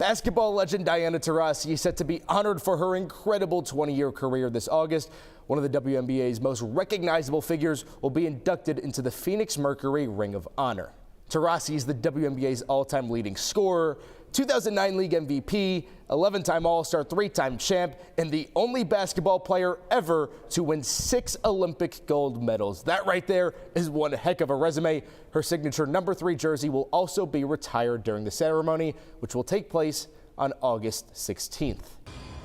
Basketball legend Diana Taurasi is set to be honored for her incredible 20-year career this August. One of the WNBA's most recognizable figures will be inducted into the Phoenix Mercury Ring of Honor. Taurasi is the WNBA's all-time leading scorer, 2009 League MVP, 11-time All-Star, 3-time champ, and the only basketball player ever to win 6 Olympic gold medals. That right there is one heck of a resume. Her signature number 3 jersey will also be retired during the ceremony, which will take place on August 16th.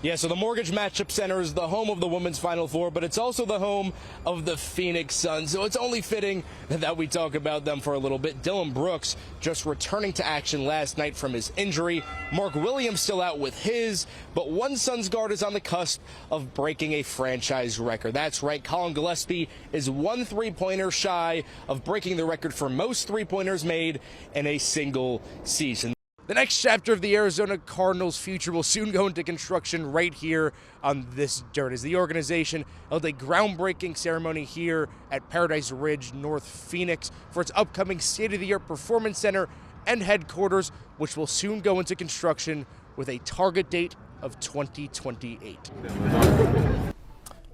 Yeah, so the Mortgage Matchup Center is the home of the women's Final Four, but it's also the home of the Phoenix Suns, so it's only fitting that we talk about them for a little bit. Dylan Brooks just returning to action last night from his injury. Mark Williams still out with his, but one Suns guard is on the cusp of breaking a franchise record. That's right, Colin Gillespie is 1 3-pointer shy of breaking the record for most 3-pointers made in a single season. The next chapter of the Arizona Cardinals' future will soon go into construction right here on this dirt, as the organization held a groundbreaking ceremony here at Paradise Ridge, North Phoenix, for its upcoming state-of-the-art performance center and headquarters, which will soon go into construction with a target date of 2028.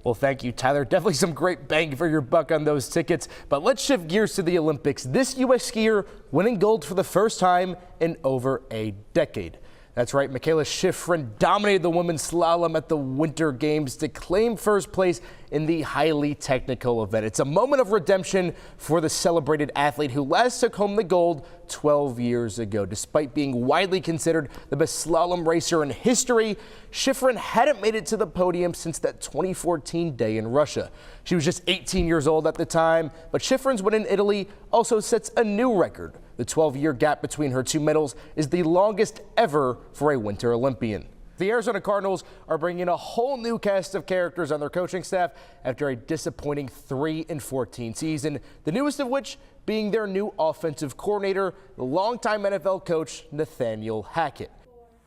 Well, thank you, Tyler. Definitely some great bang for your buck on those tickets. But let's shift gears to the Olympics. This U.S. skier winning gold for the first time in over a decade. That's right, Michaela Shiffrin dominated the women's slalom at the Winter Games to claim first place in the highly technical event. It's a moment of redemption for the celebrated athlete who last took home the gold 12 years ago. Despite being widely considered the best slalom racer in history, Shiffrin hadn't made it to the podium since that 2014 day in Russia. She was just 18 years old at the time, but Shiffrin's win in Italy also sets a new record. The 12-year gap between her 2 medals is the longest ever for a Winter Olympian. The Arizona Cardinals are bringing a whole new cast of characters on their coaching staff after a disappointing 3-14 season, the newest of which being their new offensive coordinator, the longtime NFL coach Nathaniel Hackett.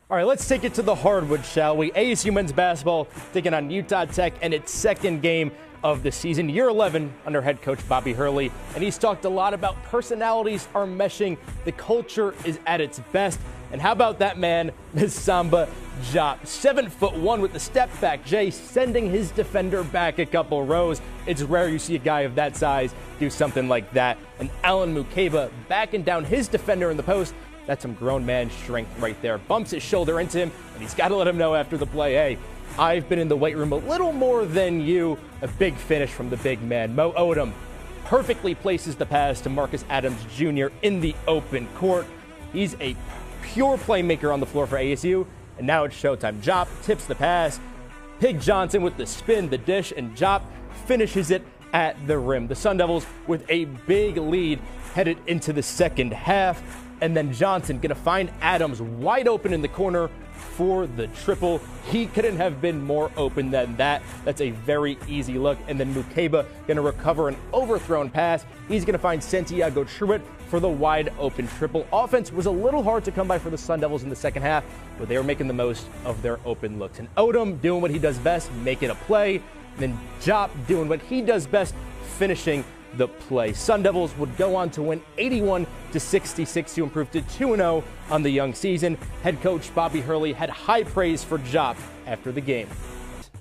All right, let's take it to the hardwood, shall we? ASU men's basketball taking on Utah Tech in its second game of the season, year 11 under head coach Bobby Hurley, and he's talked a lot about personalities are meshing, the culture is at its best, and how about that man, Ms. Samba Diop, 7'1" with the step back J, sending his defender back a couple rows. It's rare you see a guy of that size do something like that. And Alan Mukeba backing down his defender in the post. That's some grown man strength right there. Bumps his shoulder into him, and he's got to let him know after the play, hey, I've been in the weight room a little more than you. A big finish from the big man. Mo Odom perfectly places the pass to Marcus Adams Jr. in the open court. He's a pure playmaker on the floor for ASU, and now it's showtime. Diop tips the pass. Pig Johnson with the spin, the dish, and Diop finishes it at the rim. The Sun Devils with a big lead headed into the second half, and then Johnson going to find Adams wide open in the corner for the triple. He couldn't have been more open than that. That's a very easy look. And then Mukeba going to recover an overthrown pass. He's going to find Santiago Truitt for the wide open triple. Offense was a little hard to come by for the Sun Devils in the second half, but they were making the most of their open looks. And Odom doing what he does best, making a play. And then Diop doing what he does best, finishing the play. Sun Devils would go on to win 81-66 to improve to 2-0 on the young season. Head coach Bobby Hurley had high praise for Diop after the game.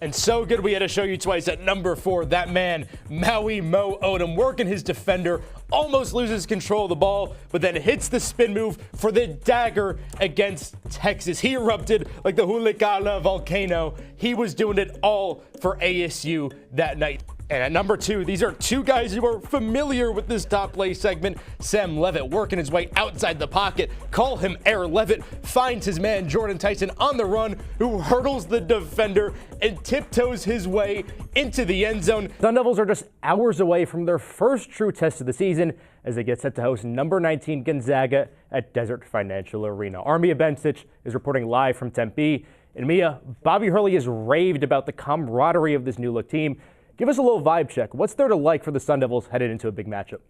And so good we had to show you twice at number 4, that man, Maui Mo Odom, working his defender, almost loses control of the ball, but then hits the spin move for the dagger against Texas. He erupted like the Hulicala volcano. He was doing it all for ASU that night. And at number 2, these are 2 guys who are familiar with this top play segment. Sam Levitt working his way outside the pocket. Call him Air Levitt. Finds his man Jordan Tyson on the run, who hurdles the defender and tiptoes his way into the end zone. Sun Devils are just hours away from their first true test of the season as they get set to host number 19 Gonzaga at Desert Financial Arena. Armia Bencic is reporting live from Tempe. And Mia, Bobby Hurley has raved about the camaraderie of this new look team. Give us a little vibe check. What's there to like for the Sun Devils headed into a big matchup?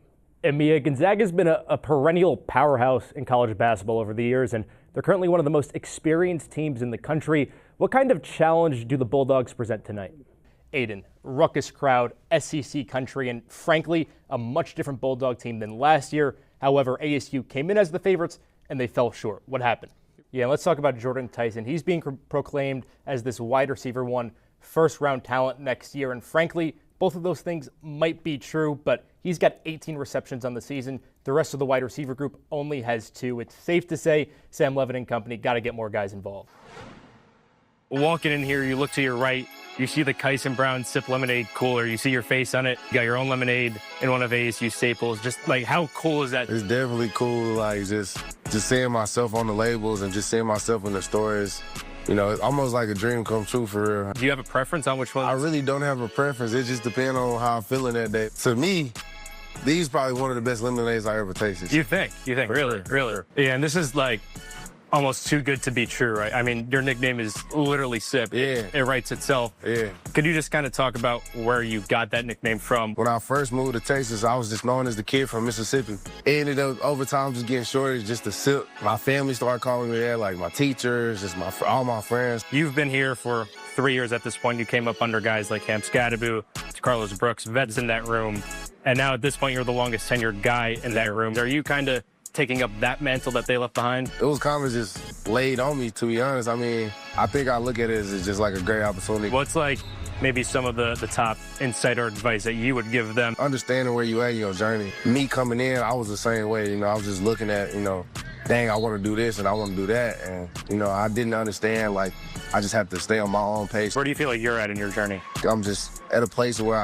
And Mia, Gonzaga's been a perennial powerhouse in college basketball over the years, and they're currently one of the most experienced teams in the country. What kind of challenge do the Bulldogs present tonight? Aiden, ruckus crowd, SEC country, and frankly, a much different Bulldog team than last year. However, ASU came in as the favorites, and they fell short. What happened? Yeah, let's talk about Jordan Tyson. He's being proclaimed as this wide receiver one first-round talent next year, and frankly, both of those things might be true, but he's got 18 receptions on the season. The rest of the wide receiver group only has 2. It's safe to say Sam Levitt and company got to get more guys involved. Walking in here, you look to your right, you see the Kyson Brown Sip Lemonade cooler. You see your face on it. You got your own lemonade in one of ASU staples. Just like, how cool is that? It's definitely cool, like just seeing myself on the labels and just seeing myself in the stories. You know, it's almost like a dream come true for real. Do you have a preference on which one? I really don't have a preference. It just depends on how I'm feeling that day. To me, these probably one of the best lemonades I ever tasted. You think? Really? Yeah, and this is like almost too good to be true, right? I mean, your nickname is literally Sip. Yeah. It writes itself. Yeah. Could you just kind of talk about where you got that nickname from? When I first moved to Texas, I was just known as the kid from Mississippi. It ended up over time just getting shorter, just to Sip. My family started calling me that, like my teachers, just all my friends. You've been here for 3 years at this point. You came up under guys like Ham Scadaboo, Carlos Brooks, vets in that room. And now at this point, you're the longest tenured guy in that room. Are you kind of taking up that mantle that they left behind? It was kind of just laid on me, to be honest. I mean, I think I look at it as just like a great opportunity. What's like maybe some of the top insight or advice that you would give them? Understanding where you at in your journey. Me coming in, I was the same way. You know, I was just looking at, dang, I want to do this and I want to do that. And, I didn't understand, like, I just have to stay on my own pace. Where do you feel like you're at in your journey? I'm just at a place where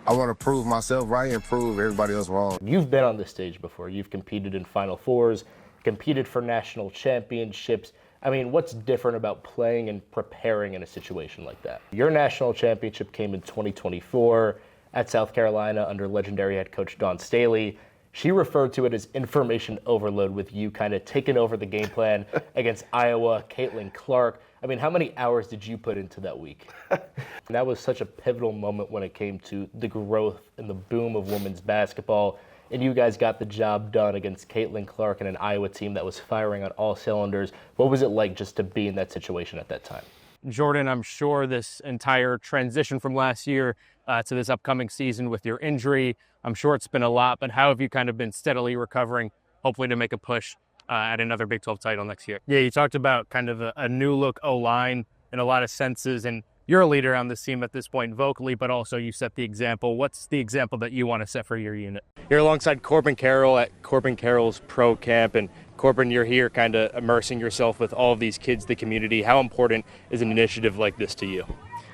I want to prove myself right and prove everybody else wrong. You've been on this stage before. You've competed in Final Fours, competed for national championships. I mean, what's different about playing and preparing in a situation like that? Your national championship came in 2024 at South Carolina under legendary head coach Dawn Staley. She referred to it as information overload, with you kind of taking over the game plan against Iowa, Caitlin Clark. I mean, how many hours did you put into that week? And that was such a pivotal moment when it came to the growth and the boom of women's basketball. And you guys got the job done against Caitlin Clark and an Iowa team that was firing on all cylinders. What was it like just to be in that situation at that time? Jordan, I'm sure this entire transition from last year to this upcoming season with your injury, I'm sure it's been a lot, but how have you kind of been steadily recovering, hopefully to make a push at another Big 12 title next year? Yeah, you talked about kind of a new look O-line in a lot of senses, and you're a leader on this team at this point vocally, but also you set the example. What's the example that you want to set for your unit? You're alongside Corbin Carroll at Corbin Carroll's pro camp, and Corbin, you're here kind of immersing yourself with all of these kids, the community. How important is an initiative like this to you?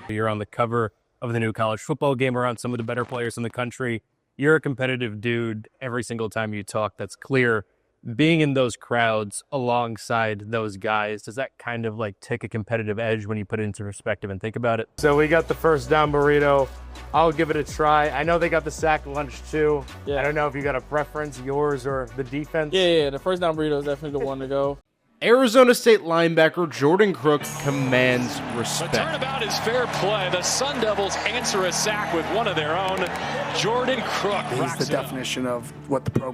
You're on the cover of the new college football game around some of the better players in the country. You're a competitive dude every single time you talk. That's clear. Being in those crowds alongside those guys, does that kind of like take a competitive edge when you put it into perspective and think about it? So we got the first down burrito. I'll give it a try. I know they got the sack lunch too. Yeah. I don't know if you got a preference, yours or the defense. Yeah, the first down burrito is definitely the one to go. Arizona State linebacker Jordan Crook commands respect. The turnabout is fair play. The Sun Devils answer a sack with one of their own. Jordan Crook. He's the definition of what I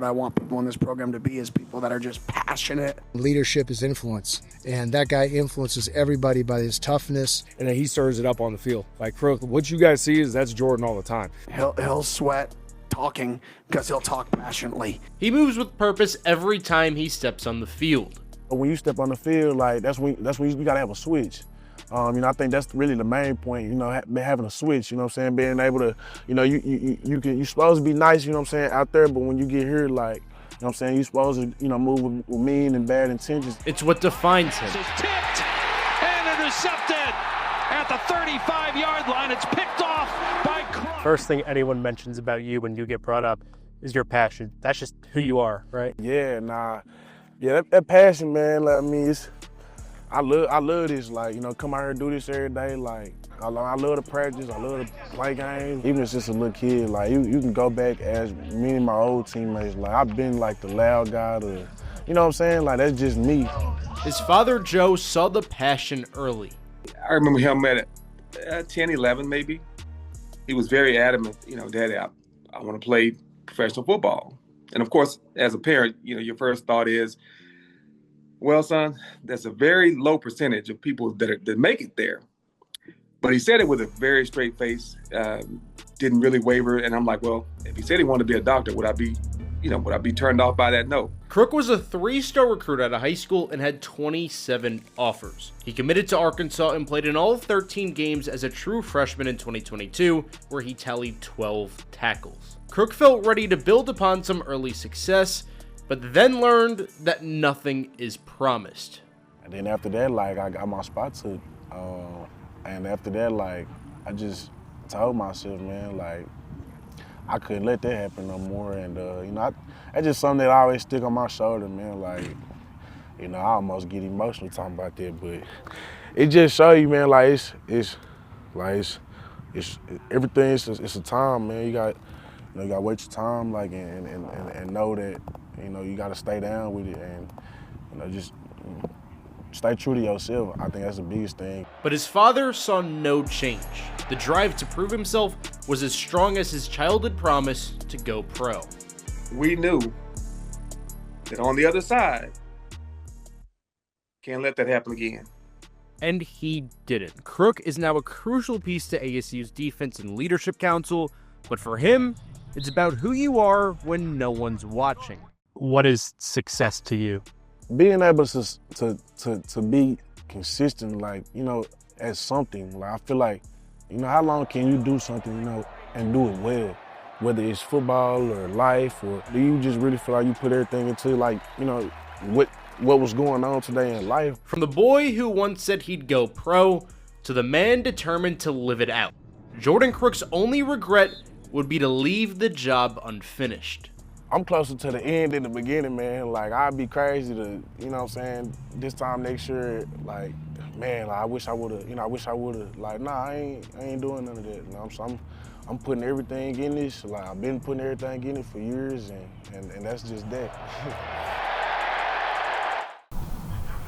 want people in this program to be, is people that are just passionate. Leadership is influence, and that guy influences everybody by his toughness. And then he stirs it up on the field. Like Crook, what you guys see is that's Jordan all the time. He'll sweat talking because he'll talk passionately. He moves with purpose every time he steps on the field. When you step on the field, like that's when you gotta have a switch. I think that's really the main point. Having a switch. You know what I'm saying? Being able to, you're supposed to be nice. You know what I'm saying, out there, but when you get here, like, you know what I'm saying, you're supposed to, move with mean and bad intentions. It's what defines him. It's tipped and intercepted at the 35-yard line. It's picked off by Crook. First thing anyone mentions about you when you get brought up is your passion. That's just who you are, right? Yeah, that passion, man. Like, I mean, I love this. Like, come out here and do this every day. Like, I love to practice. I love to play games. Even as just a little kid, like you can go back as me and my old teammates. Like, I've been like the loud guy. You know what I'm saying? Like, that's just me. His father Joe saw the passion early. I remember him at 10, 11 maybe. He was very adamant. Daddy, I want to play professional football. And of course, as a parent, your first thought is, well, son, that's a very low percentage of people that make it there. But he said it with a very straight face, didn't really waver. And I'm like, well, if he said he wanted to be a doctor, would I be turned off by that? No. Crook was a 3-star recruit out of high school and had 27 offers. He committed to Arkansas and played in all 13 games as a true freshman in 2022, where he tallied 12 tackles. Crook felt ready to build upon some early success, but then learned that nothing is promised. And then after that, like, I got my spot took. And after that, like, I just told myself, man, like, I couldn't let that happen no more. And, you know, that's just something that I always stick on my shoulder, man. Like, you know, I almost get emotional talking about that, but it just show you, man, like, it's everything, it's a time, man. You got to wait your time, like, and know that, you know, you got to stay down with it and, you know, just stay true to yourself. I think that's the biggest thing. But his father saw no change. The drive to prove himself was as strong as his childhood promise to go pro. We knew that on the other side, can't let that happen again. And he didn't. Crook is now a crucial piece to ASU's defense and leadership council, but for him, it's about who you are when no one's watching. What is success to you? Being able to be consistent, like, you know, at something. Like, I feel like, you know, how long can you do something, you know, and do it well? Whether it's football or life, or do you just really feel like you put everything into, like, you know, what was going on today in life? From the boy who once said he'd go pro to the man determined to live it out, Jordan Crook's only regret would be to leave the job unfinished. I'm closer to the end than the beginning, man. Like, I'd be crazy to, you know what I'm saying, this time next year, like, man, like, I wish I would've, like, nah, I ain't doing none of that. You know, so I'm putting everything in this. Like, I've been putting everything in it for years, and that's just that.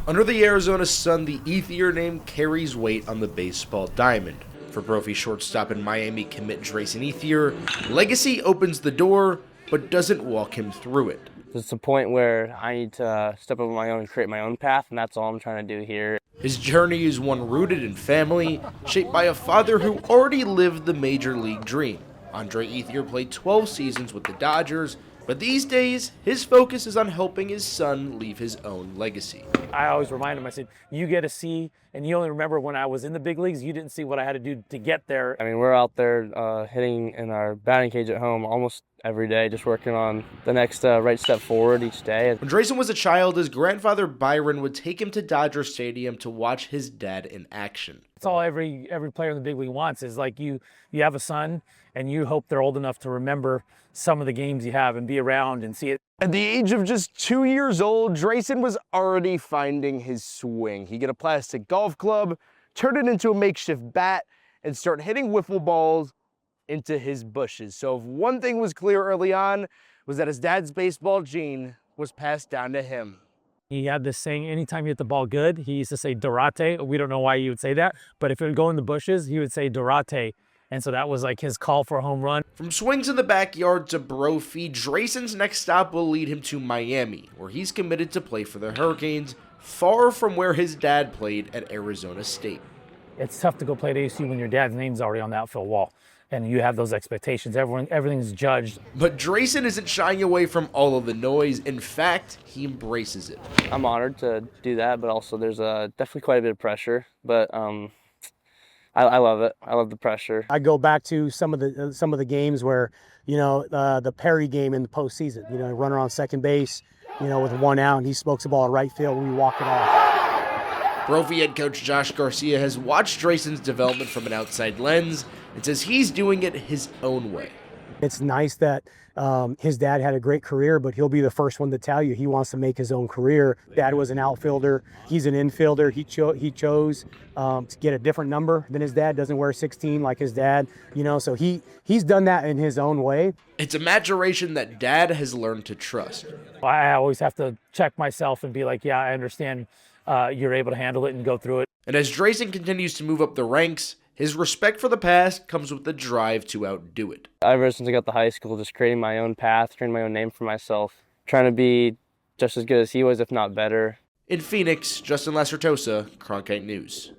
Under the Arizona sun, the Ethier name carries weight on the baseball diamond. For Brophy shortstop and Miami commit Drayson Ethier, legacy opens the door, but doesn't walk him through it. It's a point where I need to step up on my own and create my own path, and that's all I'm trying to do here. His journey is one rooted in family, shaped by a father who already lived the major league dream. Andre Ethier played 12 seasons with the Dodgers, but these days, his focus is on helping his son leave his own legacy. I always remind him, I said, you get to see, and you only remember when I was in the big leagues, you didn't see what I had to do to get there. I mean, we're out there hitting in our batting cage at home almost every day, just working on the next right step forward each day. When Drayson was a child, his grandfather Byron would take him to Dodger Stadium to watch his dad in action. That's all every player in the big league wants is, like, you have a son and you hope they're old enough to remember some of the games you have and be around and see it. At the age of just 2 years old, Drayson was already finding his swing. He'd get a plastic golf club, turn it into a makeshift bat, and start hitting wiffle balls into his bushes. So if one thing was clear early on, was that his dad's baseball gene was passed down to him. He had this saying, anytime you hit the ball good, he used to say Dorate. We don't know why he would say that, but if it would go in the bushes, he would say Dorate. And so that was like his call for a home run. From swings in the backyard to Brophy, Drayson's next stop will lead him to Miami, where he's committed to play for the Hurricanes, far from where his dad played at Arizona State. It's tough to go play at ASU when your dad's name's already on the outfield wall, and you have those expectations. Everything's judged. But Drayson isn't shying away from all of the noise. In fact, he embraces it. I'm honored to do that, but also there's definitely quite a bit of pressure. But I love it. I love the pressure. I go back to some of the games where, you know, the Perry game in the postseason. You know, runner on second base, you know, with 1 out, and he smokes the ball at right field, we walk it off. Brophy head coach Josh Garcia has watched Drayson's development from an outside lens and says he's doing it his own way. It's nice that his dad had a great career, but he'll be the first one to tell you he wants to make his own career. Dad was an outfielder. He's an infielder. He chose to get a different number than his dad. Doesn't wear 16 like his dad, you know. So he's done that in his own way. It's a maturation that Dad has learned to trust. I always have to check myself and be like, yeah, I understand you're able to handle it and go through it. And as Drayson continues to move up the ranks, his respect for the past comes with the drive to outdo it. Ever since I got to high school, just creating my own path, creating my own name for myself, trying to be just as good as he was, if not better. In Phoenix, Justin LaCertosa, Cronkite News.